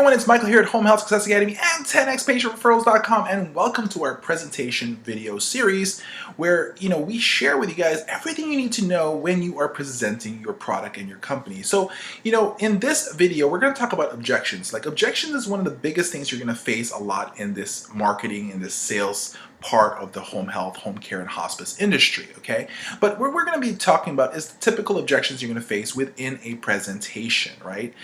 everyone, it's Michael here at Home Health Success Academy and 10xpatientreferrals.com, and welcome to our presentation video series where we share with you guys everything you need to know when you are presenting your product and your company. So in this video we're going to talk about objections. Like, objections is one of the biggest things you're going to face a lot in this marketing, in this sales part of the home health, home care, and hospice industry, okay? But what we're going to be talking about is the typical objections you're going to face within a presentation, right?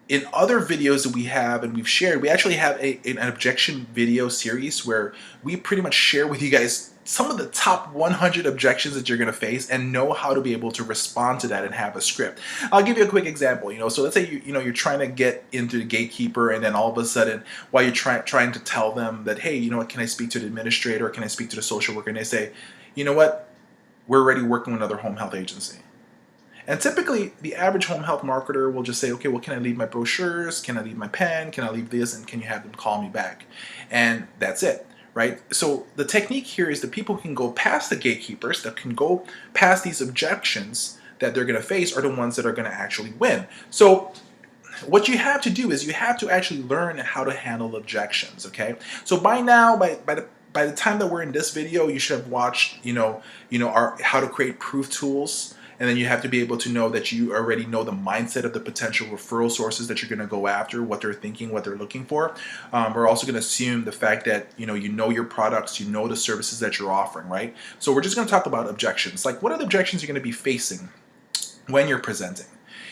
In other videos that we have and we've shared, we actually have an objection video series where we pretty much share with you guys some of the top 100 objections that you're going to face and know how to be able to respond to that and have a script. I'll give you a quick example. So let's say you're trying to get into the gatekeeper, and then all of a sudden, while you're trying to tell them that, hey, can I speak to the administrator, or can I speak to the social worker, and they say, you know what, we're already working with another home health agency. And typically, the average home health marketer will just say, okay, well, can I leave my brochures? Can I leave my pen? Can I leave this? And can you have them call me back? And that's it, right? So the technique here is that people can go past the gatekeepers, that can go past these objections that they're going to face, are the ones that are going to actually win. So what you have to do is you have to actually learn how to handle objections, okay? So by now, by the time that we're in this video, you should have watched, our how to create proof tools. And then you have to be able to know that you already know the mindset of the potential referral sources that you're going to go after, what they're thinking, what they're looking for. We're also going to assume the fact that you know your products, you know the services that you're offering, right? So we're just going to talk about objections. Like, what are the objections you're going to be facing when you're presenting?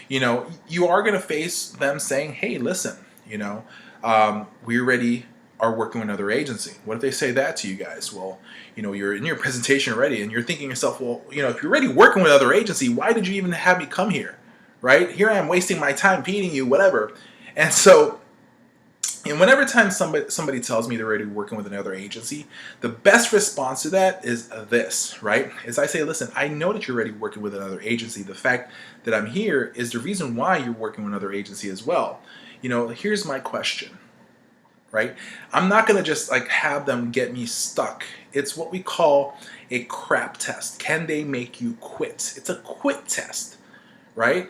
You are going to face them saying, hey, listen, we already are working with another agency. What if they say that to you guys? Well, you're in your presentation already, and you're thinking to yourself, well, if you're already working with another agency, why did you even have me come here, right? Here I am wasting my time feeding you, whatever. And so, whenever time somebody tells me they're already working with another agency, the best response to that is this, right? Is I say, listen, I know that you're already working with another agency. The fact that I'm here is the reason why you're working with another agency as well. Here's my question. Right? I'm not going to just have them get me stuck. It's what we call a crap test. Can they make you quit? It's a quit test, right?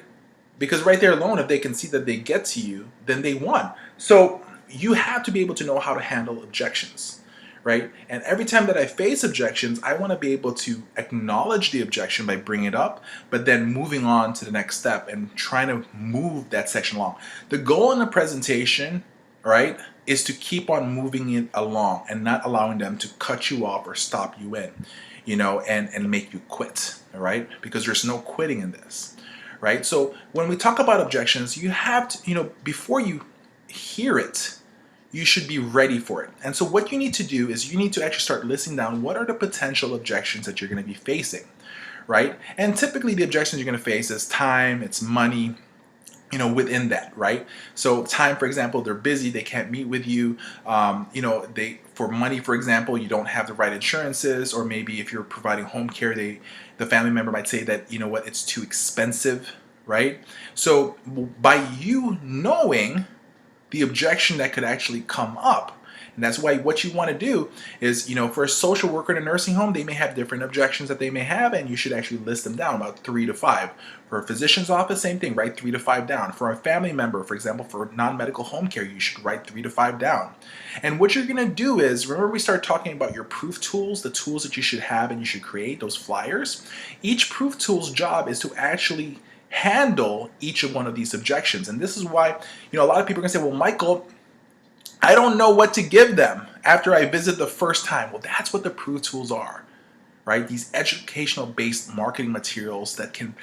Because right there alone, if they can see that they get to you, then they won. So you have to be able to know how to handle objections, right? And every time that I face objections, I want to be able to acknowledge the objection by bringing it up, but then moving on to the next step and trying to move that section along. The goal in the presentation, right, is to keep on moving it along and not allowing them to cut you off or stop you in, and make you quit, all right? Because there's no quitting in this, right? So when we talk about objections, you have to, before you hear it, you should be ready for it. And so what you need to do is you need to actually start listing down what are the potential objections that you're going to be facing, right? And typically the objections you're going to face is time, it's money, within that, right? So time, for example, they're busy, they can't meet with you. For money, for example, you don't have the right insurances, or maybe if you're providing home care, the family member might say that, it's too expensive, right? So by you knowing the objection that could actually come up, and that's why what you want to do is, for a social worker in a nursing home, they may have different objections that they may have, and you should actually list them down, about 3 to 5. For a physician's office, same thing, write 3 to 5 down. For a family member, for example, for non-medical home care, you should write 3 to 5 down. And what you're going to do is, remember we started talking about your proof tools, the tools that you should have and you should create, those flyers? Each proof tool's job is to actually handle each of one of these objections. And this is why, a lot of people are going to say, well, Michael, I don't know what to give them after I visit the first time. Well, that's what the proof tools are, right? These educational based marketing materials that can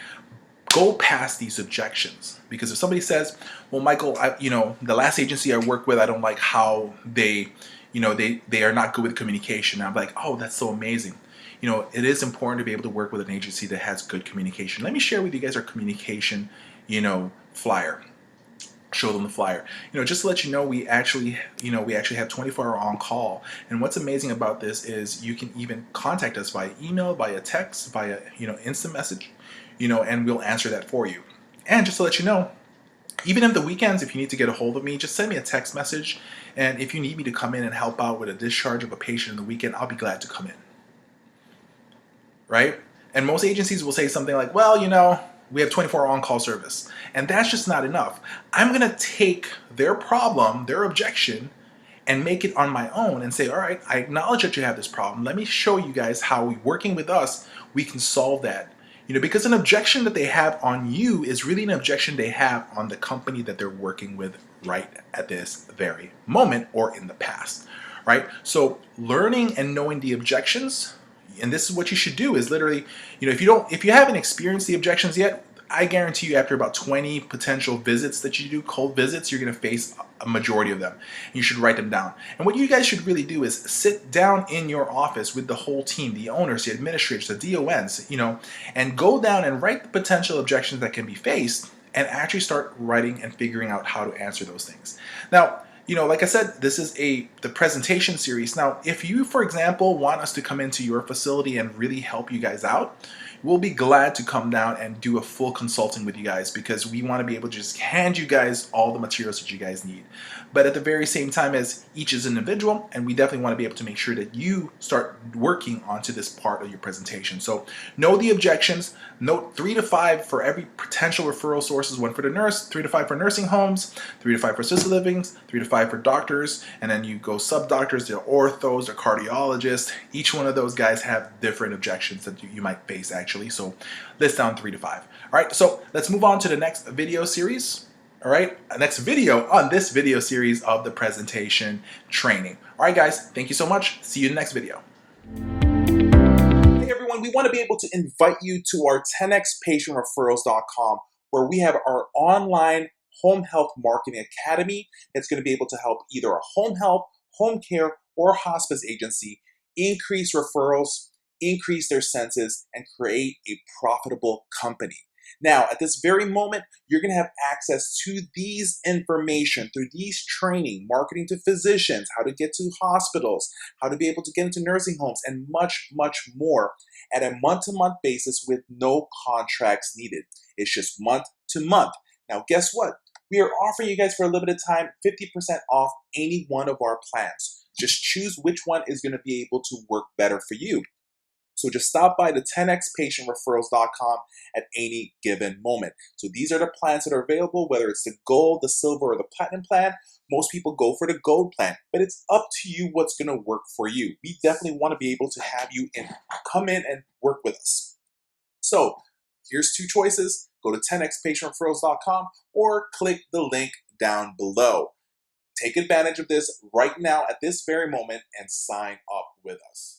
go past these objections. Because if somebody says, well, Michael, the last agency I worked with, I don't like how they are not good with communication. And I'm like, oh, that's so amazing. It is important to be able to work with an agency that has good communication. Let me share with you guys our communication, flyer. Show them the flyer. Just to let you know, we actually have 24-hour on call. And what's amazing about this is you can even contact us via email, via text, via instant message, and we'll answer that for you. And just to let you know, even in the weekends, if you need to get a hold of me, just send me a text message. And if you need me to come in and help out with a discharge of a patient in the weekend, I'll be glad to come in. Right? And most agencies will say something like, well, We have 24-hour on-call service. And that's just not enough. I'm going to take their problem, their objection, and make it on my own and say, all right, I acknowledge that you have this problem. Let me show you guys how working with us, we can solve that. Because an objection that they have on you is really an objection they have on the company that they're working with right at this very moment or in the past, right? So learning and knowing the objections, and this is what you should do, is literally, if you haven't experienced the objections yet, I guarantee you after about 20 potential visits that you do, cold visits, you're going to face a majority of them. You should write them down. And what you guys should really do is sit down in your office with the whole team, the owners, the administrators, the DONs, and go down and write the potential objections that can be faced and actually start writing and figuring out how to answer those things. Now, like I said, this is the presentation series. Now, if you, for example, want us to come into your facility and really help you guys out, we'll be glad to come down and do a full consulting with you guys, because we want to be able to just hand you guys all the materials that you guys need. But at the very same time, as each is an individual, and we definitely want to be able to make sure that you start working onto this part of your presentation. So know the objections, note 3 to 5 for every potential referral sources, 1 for the nurse, 3 to 5 for nursing homes, 3 to 5 for assisted livings, 3 to 5 for doctors, and then you go sub-doctors, the orthos, the cardiologists. Each one of those guys have different objections that you might face actually. So list down 3 to 5. All right, so let's move on to the next video series. All right, next video on this video series of the presentation training. All right, guys, thank you so much. See you in the next video. Hey everyone, we want to be able to invite you to our 10xpatientreferrals.com, where we have our online home health marketing academy that's going to be able to help either a home health, home care, or hospice agency increase referrals, increase their census, and create a profitable company. Now, at this very moment, you're going to have access to these information through these training, marketing to physicians, how to get to hospitals, how to be able to get into nursing homes, and much, much more at a month-to-month basis with no contracts needed. It's just month to month. Now, guess what? We are offering you guys for a limited time 50% off any one of our plans. Just choose which one is going to be able to work better for you. So just stop by the 10xpatientreferrals.com at any given moment. So these are the plans that are available, whether it's the gold, the silver, or the platinum plan. Most people go for the gold plan, but it's up to you what's going to work for you. We definitely want to be able to have you come in and work with us. So here's 2 choices. Go to 10xpatientreferrals.com or click the link down below. Take advantage of this right now at this very moment and sign up with us.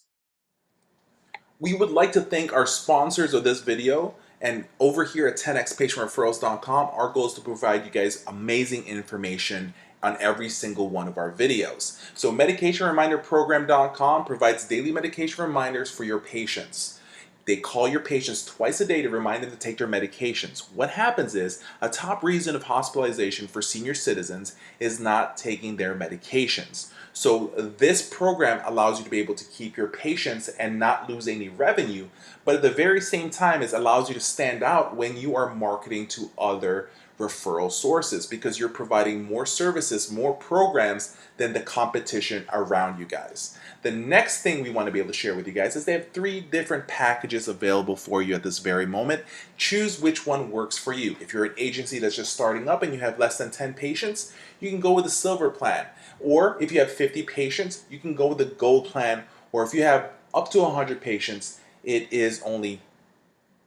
We would like to thank our sponsors of this video, and over here at 10xpatientreferrals.com, our goal is to provide you guys amazing information on every single one of our videos. So medicationreminderprogram.com provides daily medication reminders for your patients. They call your patients twice a day to remind them to take their medications. What happens is, a top reason of hospitalization for senior citizens is not taking their medications. So this program allows you to be able to keep your patients and not lose any revenue, but at the very same time, it allows you to stand out when you are marketing to other referral sources, because you're providing more services, more programs than the competition around you guys. The next thing we want to be able to share with you guys is they have 3 different packages available for you at this very moment. Choose which one works for you. If you're an agency that's just starting up and you have less than 10 patients, you can go with the silver plan. Or if you have 50 patients, you can go with the gold plan. Or if you have up to 100 patients, it is only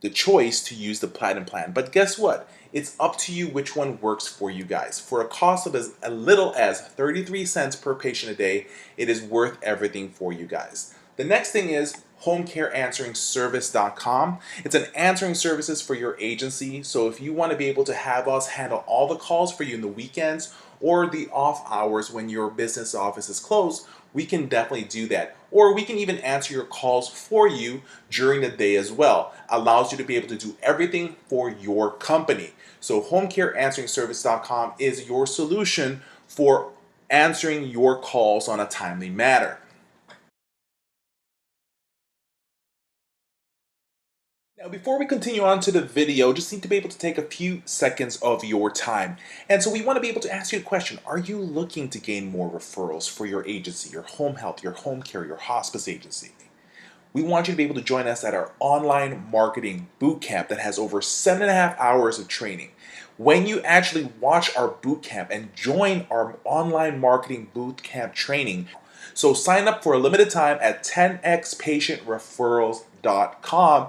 the choice to use the platinum plan. But guess what? It's up to you which one works for you guys. For a cost of as little as 33 cents per patient a day, it is worth everything for you guys. The next thing is homecareansweringservice.com. It's an answering services for your agency. So if you want to be able to have us handle all the calls for you in the weekends or the off hours when your business office is closed, we can definitely do that. Or we can even answer your calls for you during the day as well. Allows you to be able to do everything for your company. So homecareansweringservice.com is your solution for answering your calls on a timely manner. Now, before we continue on to the video, just need to be able to take a few seconds of your time. And so we want to be able to ask you a question. Are you looking to gain more referrals for your agency, your home health, your home care, your hospice agency? we want you to be able to join us at our online marketing bootcamp that has over 7.5 hours of training. When you actually watch our bootcamp and join our online marketing bootcamp training, so sign up for a limited time at 10xpatientreferrals.com